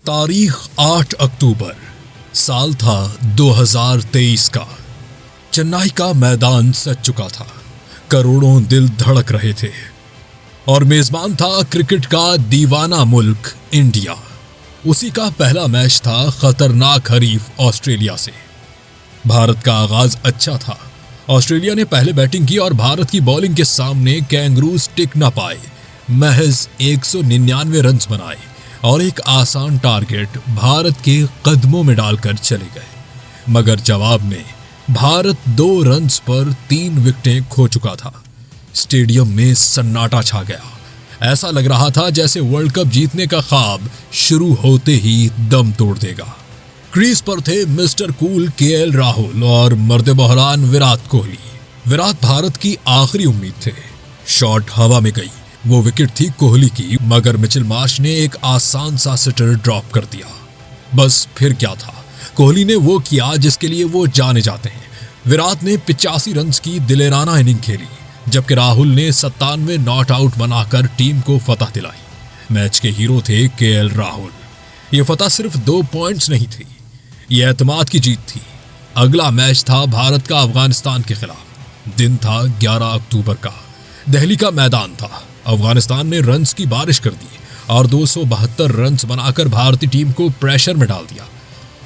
तारीख 8 अक्टूबर, साल था 2023 का। चेन्नई का मैदान सज चुका था, करोड़ों दिल धड़क रहे थे और मेजबान था क्रिकेट का दीवाना मुल्क इंडिया। उसी का पहला मैच था खतरनाक हरीफ ऑस्ट्रेलिया से। भारत का आगाज अच्छा था। ऑस्ट्रेलिया ने पहले बैटिंग की और भारत की बॉलिंग के सामने कैंगरूज टिक न पाए। महज 199 रन बनाए और एक आसान टारगेट भारत के कदमों में डालकर चले गए। मगर जवाब में भारत 2 रन्स पर 3 विकेटें खो चुका था। स्टेडियम में सन्नाटा छा गया। ऐसा लग रहा था जैसे वर्ल्ड कप जीतने का ख्वाब शुरू होते ही दम तोड़ देगा। क्रीज पर थे मिस्टर कूल केएल राहुल और मर्द बहरान विराट कोहली। विराट भारत की आखिरी उम्मीद थे। शॉट हवा में गई। वो विकेट थी कोहली की, मगर मिचेल मार्श ने एक आसान सा सिटर ड्रॉप कर दिया। बस फिर क्या था, कोहली ने वो किया जिसके लिए वो जाने जाते हैं। विराट ने 85 रन की दिलेराना इनिंग खेली, जबकि राहुल ने 97 नॉट आउट बनाकर टीम को फतह दिलाई। मैच के हीरो थे केएल राहुल। ये फतह सिर्फ 2 पॉइंट्स नहीं थी, ये एतमाद की जीत थी। अगला मैच था भारत का अफगानिस्तान के खिलाफ। दिन था 11 अक्टूबर का। दिल्ली का मैदान था। अफगानिस्तान ने रन्स की बारिश कर दी और 272 रन्स बनाकर भारतीय टीम को प्रेशर में डाल दिया।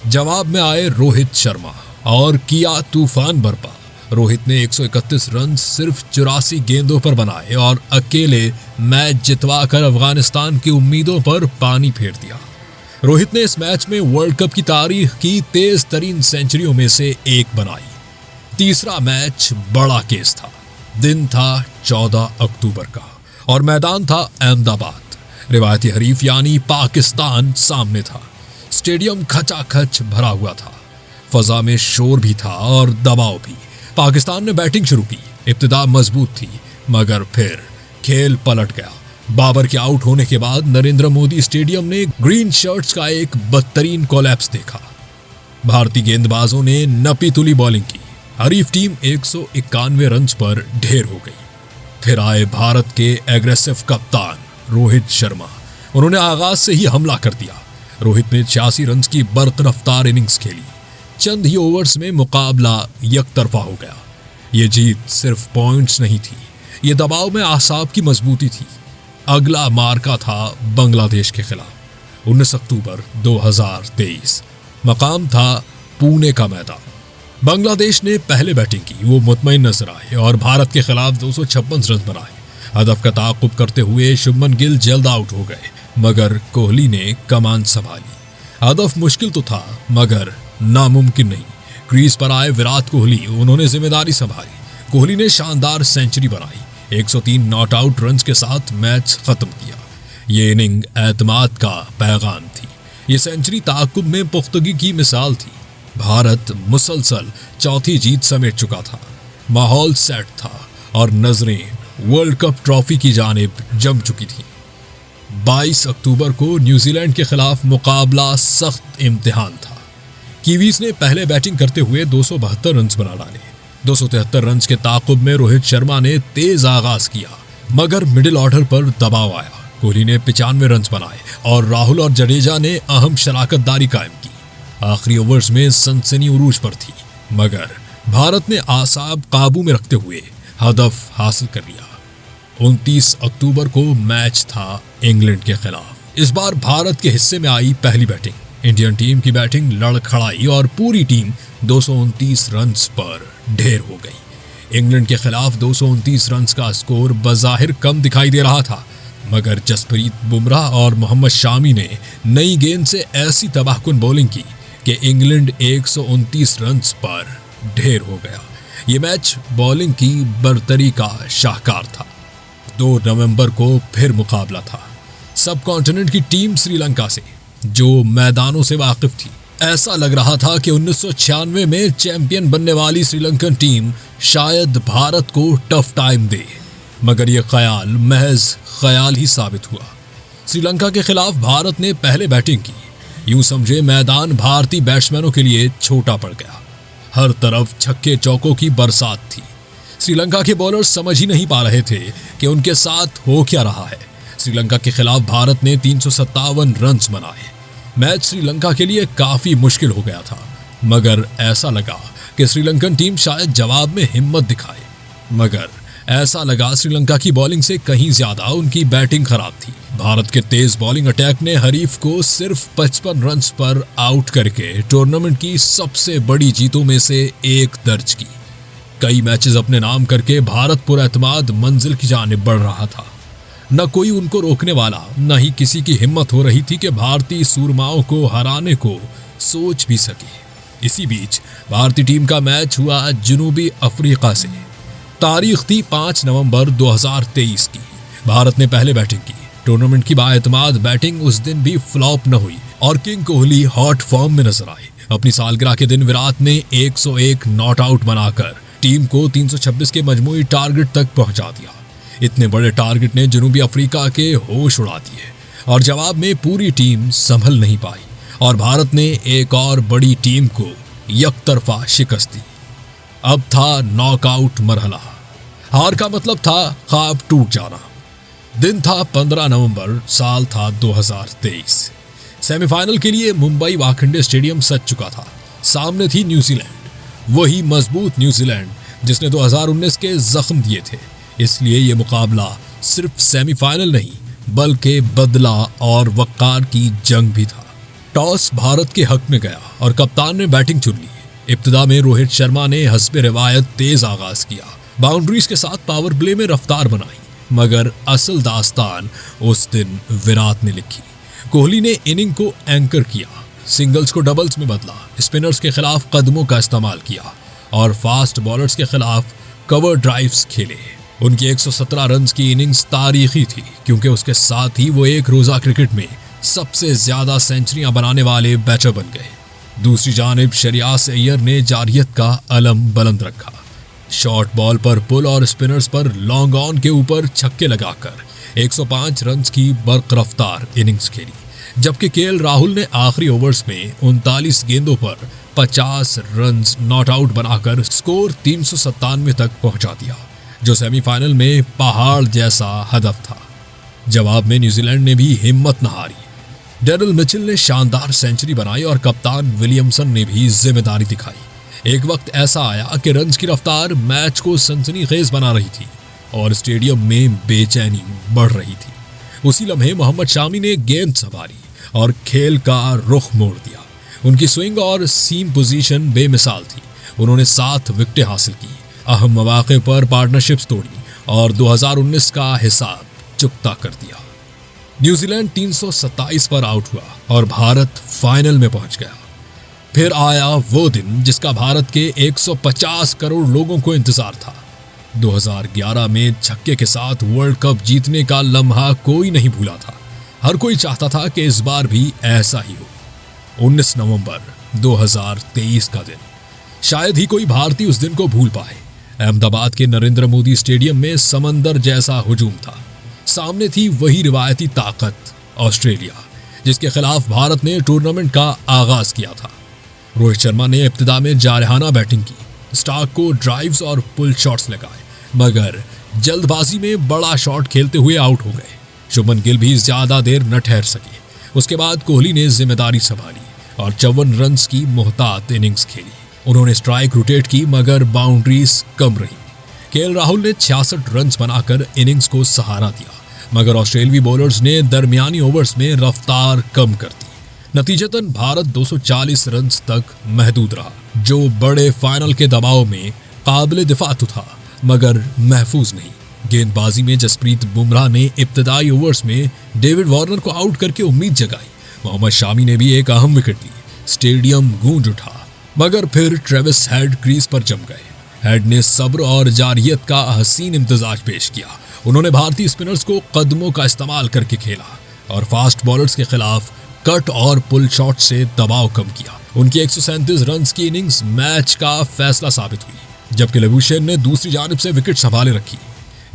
जवाब में आए रोहित शर्मा और किया तूफान बर्पा। रोहित ने 131 रन सिर्फ 84 गेंदों पर बनाए और अकेले मैच जितवाकर अफगानिस्तान की उम्मीदों पर पानी फेर दिया। रोहित ने इस मैच में वर्ल्ड कप की तारीख की तेज तरीन सेंचुरियों में से एक बनाई। तीसरा मैच बड़ा केस था। दिन था 14 अक्टूबर का और मैदान था अहमदाबाद। रिवायती हरीफ यानी पाकिस्तान सामने था। स्टेडियम खचाखच भरा हुआ था। फजा में शोर भी था और दबाव भी। पाकिस्तान ने बैटिंग शुरू की। इब्तिदा मजबूत थी, मगर फिर खेल पलट गया। बाबर के आउट होने के बाद नरेंद्र मोदी स्टेडियम ने ग्रीन शर्ट्स का एक बदतरीन कोलैप्स देखा। भारतीय गेंदबाजों ने नपी तुली बॉलिंग की। हरीफ टीम 191 रन पर ढेर हो गई। फिर आए भारत के एग्रेसिव कप्तान रोहित शर्मा। उन्होंने आगाज से ही हमला कर दिया। रोहित ने 86 रन की बरतरफ्तार इनिंग्स खेली। चंद ही ओवर्स में मुकाबला यकतरफा हो गया। ये जीत सिर्फ पॉइंट्स नहीं थी, ये दबाव में आसाब की मजबूती थी। अगला मार्का था बांग्लादेश के खिलाफ। 19 अक्टूबर 2023। मकाम था पुणे का मैदान। बांग्लादेश ने पहले बैटिंग की। वो मुतमईन नजर आए और भारत के खिलाफ 256 रन बनाए। हदफ का ताक़ुब करते हुए शुभमन गिल जल्द आउट हो गए, मगर कोहली ने कमान संभाली। हदफ मुश्किल तो था, मगर नामुमकिन नहीं। क्रीज पर आए विराट कोहली। उन्होंने जिम्मेदारी संभाली। कोहली ने शानदार सेंचुरी बनाई। 103 नॉट आउट रन के साथ मैच खत्म किया। ये इनिंग एतमाद का पैगाम थी। ये सेंचुरी ताक़ुब में पुख्तगी की मिसाल थी। भारत मुसलसल चौथी जीत समेट चुका था। माहौल सेट था और नजरें वर्ल्ड कप ट्रॉफी की जानिब जम चुकी थी। 22 अक्टूबर को न्यूजीलैंड के खिलाफ मुकाबला सख्त इम्तिहान था। कीवीज ने पहले बैटिंग करते हुए 272 रन बना डाले। 273 रन के ताक़ुब में रोहित शर्मा ने तेज आगाज किया, मगर मिडिल ऑर्डर पर दबाव आया। कोहली ने 95 रन बनाए और राहुल और जडेजा ने अहम शराकतदारी कायम की। आखिरी ओवर्स में सनसनी उरूज पर थी, मगर भारत ने आसाब काबू में रखते हुए हदफ हासिल कर लिया। 29 अक्टूबर को मैच था इंग्लैंड के खिलाफ। इस बार भारत के हिस्से में आई पहली बैटिंग। इंडियन टीम की बैटिंग लड़खड़ाई और पूरी टीम 229 रन पर ढेर हो गई। इंग्लैंड के खिलाफ 229 रन का स्कोर बज़ाहिर कम दिखाई दे रहा था, मगर जसप्रीत बुमराह और मोहम्मद शामी ने नई गेंद से ऐसी तबाहकुन बॉलिंग की कि इंग्लैंड 129 रन पर ढेर हो गया। ये मैच बॉलिंग की बरतरी का शाहकार था। 2 नवंबर को फिर मुकाबला था सब कॉन्टिनेंट की टीम श्रीलंका से, जो मैदानों से वाकिफ थी। ऐसा लग रहा था कि 1996 में चैंपियन बनने वाली श्रीलंकन टीम शायद भारत को टफ टाइम दे, मगर यह ख्याल महज ख्याल ही साबित हुआ। श्रीलंका के खिलाफ भारत ने पहले बैटिंग की। यूं समझे मैदान भारतीय बैट्समैनों के लिए छोटा पड़ गया। हर तरफ छक्के चौकों की बरसात थी। श्रीलंका के बॉलर्स समझ ही नहीं पा रहे थे कि उनके साथ हो क्या रहा है। श्रीलंका के खिलाफ भारत ने 357 रन बनाए। मैच श्रीलंका के लिए काफी मुश्किल हो गया था, मगर ऐसा लगा कि श्रीलंकन टीम शायद जवाब में हिम्मत दिखाए। मगर ऐसा लगा श्रीलंका की बॉलिंग से कहीं ज्यादा उनकी बैटिंग खराब थी। भारत के तेज बॉलिंग अटैक ने हरीफ को सिर्फ 55 रन्स पर आउट करके टूर्नामेंट की सबसे बड़ी जीतों में से एक दर्ज की। कई मैचेस अपने नाम करके भारत पुरएतमाद मंजिल की जानिब बढ़ रहा था। न कोई उनको रोकने वाला, न ही किसी की हिम्मत हो रही थी कि भारतीय सूरमाओं को हराने को सोच भी सके। इसी बीच भारतीय टीम का मैच हुआ जनूबी अफ्रीका से। तारीख थी 5 नवंबर 2023 की। भारत ने पहले बैटिंग की। टूर्नामेंट की बाएतमाद बैटिंग उस दिन भी फ्लॉप न हुई और किंग कोहली हॉट फॉर्म में नजर आए। अपनी सालगिरह के दिन विराट ने 101 नॉट आउट बनाकर टीम को 326 के मजमूई टारगेट तक पहुंचा दिया। इतने बड़े टारगेट ने जनूबी अफ्रीका के होश उड़ा दिए और जवाब में पूरी टीम संभल नहीं पाई और भारत ने एक और बड़ी टीम को यकतरफा शिकस्त दी। अब था नॉकआउट मरहला। हार का मतलब था ख्वाब टूट जाना। दिन था 15 नवंबर, साल था 2023। सेमीफाइनल के लिए मुंबई वानखेड़े स्टेडियम सज चुका था। सामने थी न्यूजीलैंड, वही मजबूत न्यूजीलैंड जिसने 2019 के जख्म दिए थे। इसलिए ये मुकाबला सिर्फ सेमीफाइनल नहीं बल्कि बदला और वक़ार की जंग भी था। टॉस भारत के हक में गया और कप्तान ने बैटिंग चुन ली। इब्तिदा में रोहित शर्मा ने हस्बे रिवायत तेज आगाज किया, बाउंड्रीज के साथ पावर प्ले में रफ्तार बनाई। मगर असल दास्तान उस दिन विराट ने लिखी। कोहली ने इनिंग को एंकर किया, सिंगल्स को डबल्स में बदला, स्पिनर्स के खिलाफ कदमों का इस्तेमाल किया और फास्ट बॉलर्स के खिलाफ कवर ड्राइव्स खेले। उनकी 117 रन्स की इनिंग्स तारीखी थी क्योंकि उसके साथ ही वो एक रोजा क्रिकेट में सबसे ज्यादा सेंचुरियां बनाने वाले बैटर बन गए। दूसरी जानिब शरियास अय्यर ने जारियत का अलम बुलंद रखा। शॉर्ट बॉल पर पुल और स्पिनर्स पर लॉन्ग ऑन के ऊपर छक्के लगाकर 105 रन्स की बर्क रफ्तार इनिंग्स खेली, जबकि केएल राहुल ने आखिरी ओवर्स में 39 गेंदों पर 50 रन्स नॉट आउट बनाकर स्कोर 397 तक पहुंचा दिया, जो सेमीफाइनल में पहाड़ जैसा हदफ था। जवाब में न्यूजीलैंड ने भी हिम्मत न हारी। डेरिल मिचेल ने शानदार सेंचुरी बनाई और कप्तान विलियमसन ने भी जिम्मेदारी दिखाई। एक वक्त ऐसा आया कि रन्स की रफ्तार मैच को सनसनीखेज बना रही थी और स्टेडियम में बेचैनी बढ़ रही थी। उसी लम्हे मोहम्मद शामी ने गेंद संभाली और खेल का रुख मोड़ दिया। उनकी स्विंग और सीम पोजीशन बेमिसाल थी। उन्होंने 7 विकेटें हासिल की, अहम मौके पर पार्टनरशिप्स तोड़ी और 2019 का हिसाब चुकता कर दिया। न्यूजीलैंड 327 पर आउट हुआ और भारत फाइनल में पहुंच गया। फिर आया वो दिन जिसका भारत के 150 करोड़ लोगों को इंतजार था। 2011 में छक्के के साथ वर्ल्ड कप जीतने का लम्हा कोई नहीं भूला था। हर कोई चाहता था कि इस बार भी ऐसा ही हो। 19 नवंबर 2023 का दिन, शायद ही कोई भारतीय उस दिन को भूल पाए। अहमदाबाद के नरेंद्र मोदी स्टेडियम में समंदर जैसा हुजूम था। सामने थी वही रिवायती ताकत ऑस्ट्रेलिया, जिसके खिलाफ भारत ने टूर्नामेंट का आगाज किया था। रोहित शर्मा ने इब्तिदा में जारहाना बैटिंग की, स्टार्क को ड्राइव्स और पुल शॉट्स लगाए, मगर जल्दबाजी में बड़ा शॉट खेलते हुए आउट हो गए। शुभमन गिल भी ज्यादा देर न ठहर सके। उसके बाद कोहली ने जिम्मेदारी संभाली और 54 रन्स की मोहतात इनिंग्स खेली। उन्होंने स्ट्राइक रोटेट की मगर बाउंड्रीज कम रही। केएल राहुल ने 66 रन्स बनाकर इनिंग्स को सहारा दिया, मगर ऑस्ट्रेलियाई बॉलर्स ने दरमियानी ओवर्स में रफ्तार कम कर दी। नतीजतन भारत 240 रन्स तक महदूद रहा, जो बड़े फाइनल के दबाव में काबिल दिफा तो था मगर महफूज नहीं। गेंदबाजी में जसप्रीत बुमराह ने इब्तदाई ओवर्स में डेविड वार्नर को आउट करके उम्मीद जगाई। मोहम्मद शामी ने भी एक अहम विकेट ली। स्टेडियम गूंज उठा, मगर फिर ट्रेविस हेड क्रीज पर जम गए। हेड ने सब्र और जारियत का हसीन इम्तजाज पेश किया। उन्होंने भारतीय स्पिनर्स को कदमों का इस्तेमाल करके खेला और फास्ट बॉलर्स के खिलाफ कट और पुल शॉट से दबाव कम किया। उनकी 137 रन्स की इनिंग्स मैच का फैसला साबित हुई, जबकि लबूशेन ने दूसरी जानिब से विकेट संभाले रखी।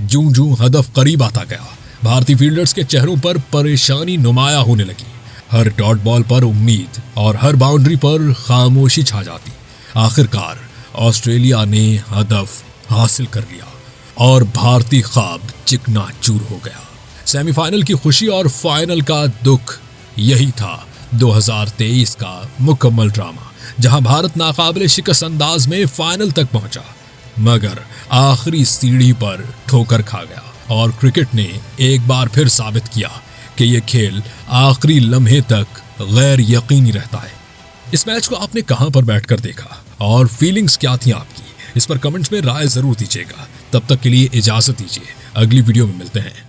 जूं जूं हदफ करीब आता गया, भारतीय फील्डर्स के चेहरों पर परेशानी नुमाया होने लगी। हर डॉट बॉल पर उम्मीद और हर बाउंड्री पर खामोशी छा जाती। आखिरकार ऑस्ट्रेलिया ने हदफ हासिल कर लिया और भारतीय ख्वाब चिकना चूर हो गया। सेमीफाइनल की खुशी और फाइनल का दुख यही था 2023 का मुकम्मल ड्रामा, जहां भारत नाकाबिले शिकस्त अंदाज में फाइनल तक पहुंचा, मगर आखिरी सीढ़ी पर ठोकर खा गया और क्रिकेट ने एक बार फिर साबित किया कि यह खेल आखिरी लम्हे तक गैर यकीनी रहता है। इस मैच को आपने कहां पर बैठकर देखा और फीलिंग्स क्या थी आपकी? इस पर कमेंट्स में राय जरूर दीजिएगा। तब तक के लिए इजाजत दीजिए, अगली वीडियो में मिलते हैं।